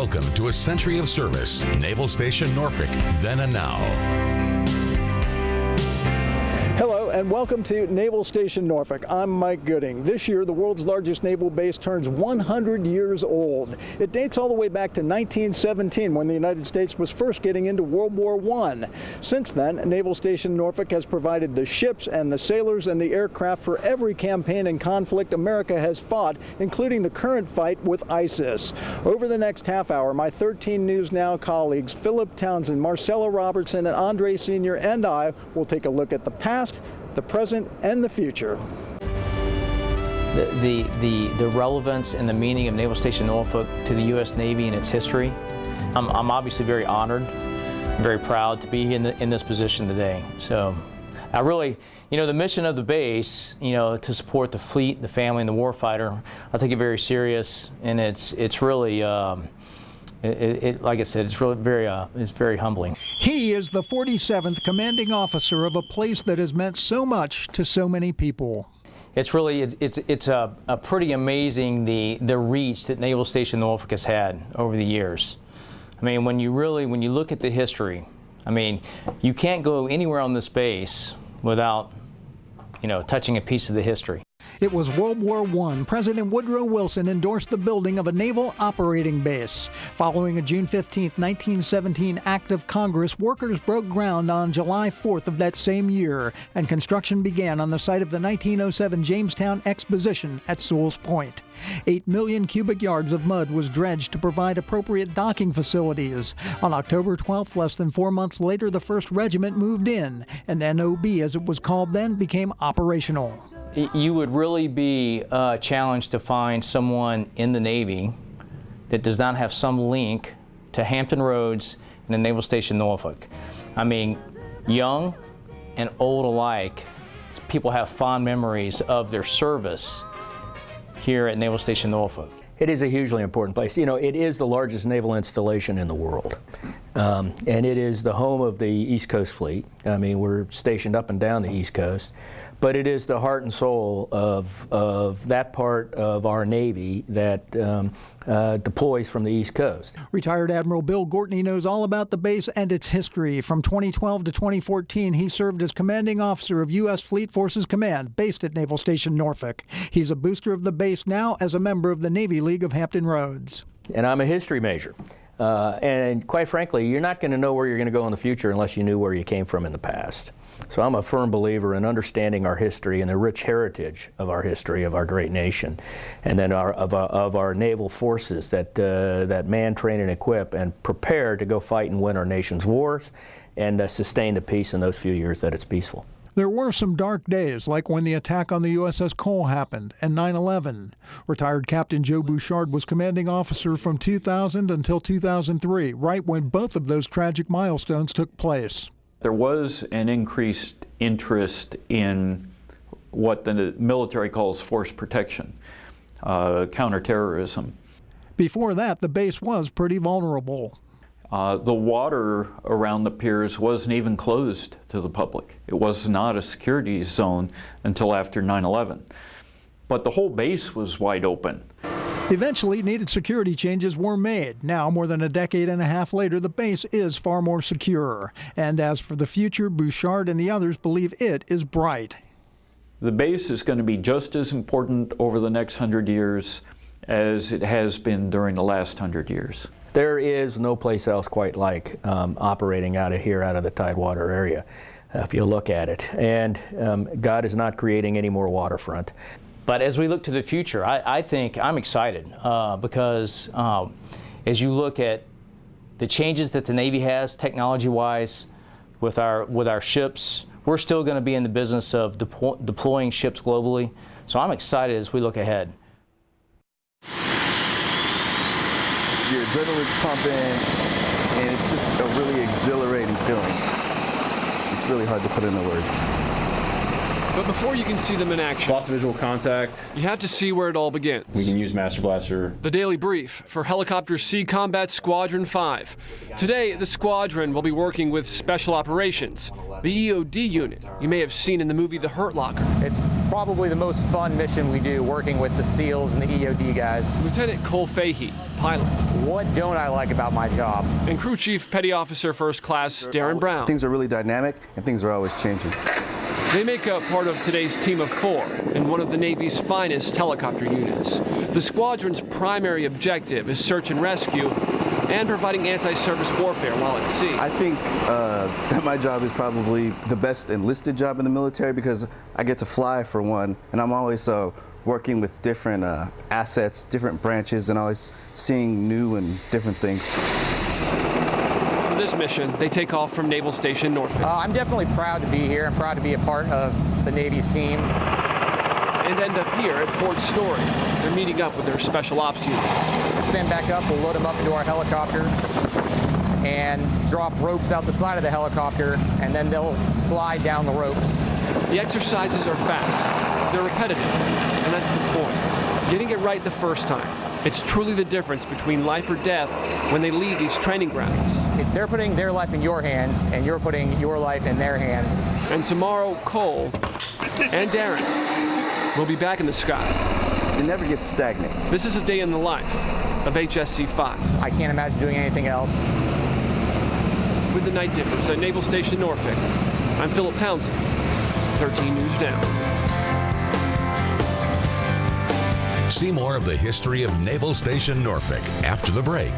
Welcome to a century of service. Naval Station Norfolk, then and now. Hello and welcome to Naval Station Norfolk. I'm Mike Gooding. This year, the world's largest naval base turns 100 years old. It dates all the way back to 1917 when the United States was first getting into World War I. Since then, Naval Station Norfolk has provided the ships and the sailors and the aircraft for every campaign and conflict America has fought, including the current fight with ISIS. Over the next half hour, my 13 News Now colleagues, Philip Townsend, Marcella Robertson, and Andre Sr. and I will take a look at the past, the present, and the future. The relevance and the meaning of Naval Station Norfolk to the U.S. Navy and its history. I'm obviously very honored, very proud to be in this position today. So I really, the mission of the base, to support the fleet, the family, and the warfighter, I take it very serious, and it's really, like I said, it's really very humbling. He is the 47th commanding officer of a place that has meant so much to so many people. It's really, it's a pretty amazing the reach that Naval Station Norfolk has had over the years. I mean, when you look at the history, I mean, you can't go anywhere on this base without, touching a piece of the history. It was World War I. President Woodrow Wilson endorsed the building of a naval operating base. Following a June 15, 1917 act of Congress, workers broke ground on July 4th of that same year, and construction began on the site of the 1907 Jamestown Exposition at Sewell's Point. 8 million cubic yards of mud was dredged to provide appropriate docking facilities. On October 12th, less than 4 months later, the 1st Regiment moved in, and NOB, as it was called then, became operational. You would really be challenged to find someone in the Navy that does not have some link to Hampton Roads and the Naval Station Norfolk. I mean, young and old alike, people have fond memories of their service here at Naval Station Norfolk. It is a hugely important place. It is the largest naval installation in the world. And it is the home of the East Coast Fleet. I mean, we're stationed up and down the East Coast. But it is the heart and soul of that part of our Navy that deploys from the East Coast. Retired Admiral Bill Gortney knows all about the base and its history. From 2012 to 2014, he served as commanding officer of U.S. Fleet Forces Command, based at Naval Station Norfolk. He's a booster of the base now as a member of the Navy League of Hampton Roads. And I'm a history major. And quite frankly, you're not going to know where you're going to go in the future unless you knew where you came from in the past. So I'm a firm believer in understanding our history and the rich heritage of our history, of our great nation, and then of our naval forces that man, train, and equip and prepare to go fight and win our nation's wars and sustain the peace in those few years that it's peaceful. There were some dark days, like when the attack on the USS Cole happened, and 9/11. Retired Captain Joe Bouchard was commanding officer from 2000 until 2003, right when both of those tragic milestones took place. There was an increased interest in what the military calls force protection, counterterrorism. Before that, the base was pretty vulnerable. The water around the piers wasn't even closed to the public. It was not a security zone until after 9/11. But the whole base was wide open. Eventually, needed security changes were made. Now, more than a decade and a half later, the base is far more secure. And as for the future, Bouchard and the others believe it is bright. The base is going to be just as important over the next 100 years as it has been during the last 100 years. There is no place else quite like operating out of here, out of the Tidewater area, if you look at it. And God is not creating any more waterfront. But as we look to the future, I think I'm excited because as you look at the changes that the Navy has technology-wise with our ships, we're still going to be in the business of deploying ships globally. So I'm excited as we look ahead. Your adrenaline's pumping, and it's just a really exhilarating feeling. It's really hard to put into words. But before you can see them in action, lost visual contact. You have to see where it all begins. We can use Master Blaster. The Daily Brief for Helicopter Sea Combat Squadron 5. Today, the squadron will be working with Special Operations, the EOD unit you may have seen in the movie The Hurt Locker. It's probably the most fun mission we do, working with the SEALs and the EOD guys. Lieutenant Cole Fahey, pilot. What don't I like about my job? And Crew Chief Petty Officer First Class Darren Brown. Things are really dynamic and things are always changing. They make up part of today's team of 4 in one of the Navy's finest helicopter units. The squadron's primary objective is search and rescue and providing anti-surface warfare while at sea. I think that my job is probably the best enlisted job in the military because I get to fly for one, and I'm always working with different assets, different branches, and always seeing new and different things. For this mission, they take off from Naval Station Norfolk. I'm definitely proud to be here. I'm proud to be a part of the Navy's team. And end up here at Fort Story. They're meeting up with their special ops unit. We'll stand back up, we'll load them up into our helicopter and drop ropes out the side of the helicopter, and then they'll slide down the ropes. The exercises are fast, they're repetitive, and that's the point. Getting it right the first time. It's truly the difference between life or death when they leave these training grounds. They're putting their life in your hands, and you're putting your life in their hands. And tomorrow, Cole and Darren will be back in the sky. It never gets stagnant. This is a day in the life of HSC 5. I can't imagine doing anything else. With the Night Dippers at Naval Station Norfolk, I'm Philip Townsend, 13 News Now. See more of the history of Naval Station Norfolk after the break.